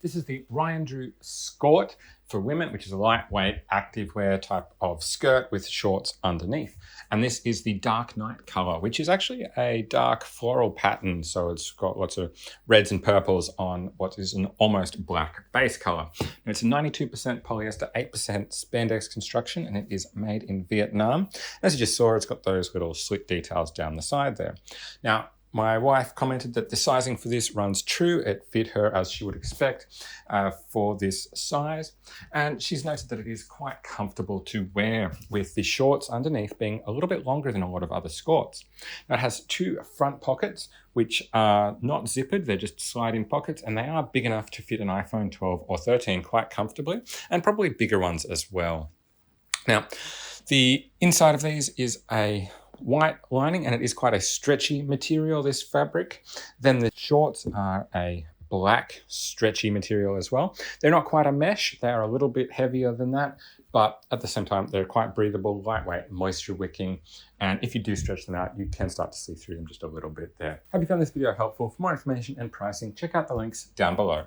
This is the Ryandrew Skort for women, which is a lightweight activewear type of skirt with shorts underneath. And this is the dark night color, which is actually a dark floral pattern. So it's got lots of reds and purples on what is an almost black base color. Now it's a 92% polyester, 8% spandex construction, and it is made in Vietnam. As you just saw, it's got those little slit details down the side there. Now, my wife commented that the sizing for this runs true. It fit her as she would expect for this size. And she's noted that it is quite comfortable to wear, with the shorts underneath being a little bit longer than a lot of other Skorts. Now it has two front pockets, which are not zippered. They're just slide-in pockets, and they are big enough to fit an iPhone 12 or 13 quite comfortably, and probably bigger ones as well. Now, the inside of these is a white lining, and it is quite a stretchy material, this fabric. Then the shorts are a black stretchy material as well. They're not quite a mesh, they are a little bit heavier than that, but at the same time they're quite breathable, lightweight, moisture wicking, and if you do stretch them out, you can start to see through them just a little bit there. Hope you found this video helpful. For more information and pricing, check out the links down below.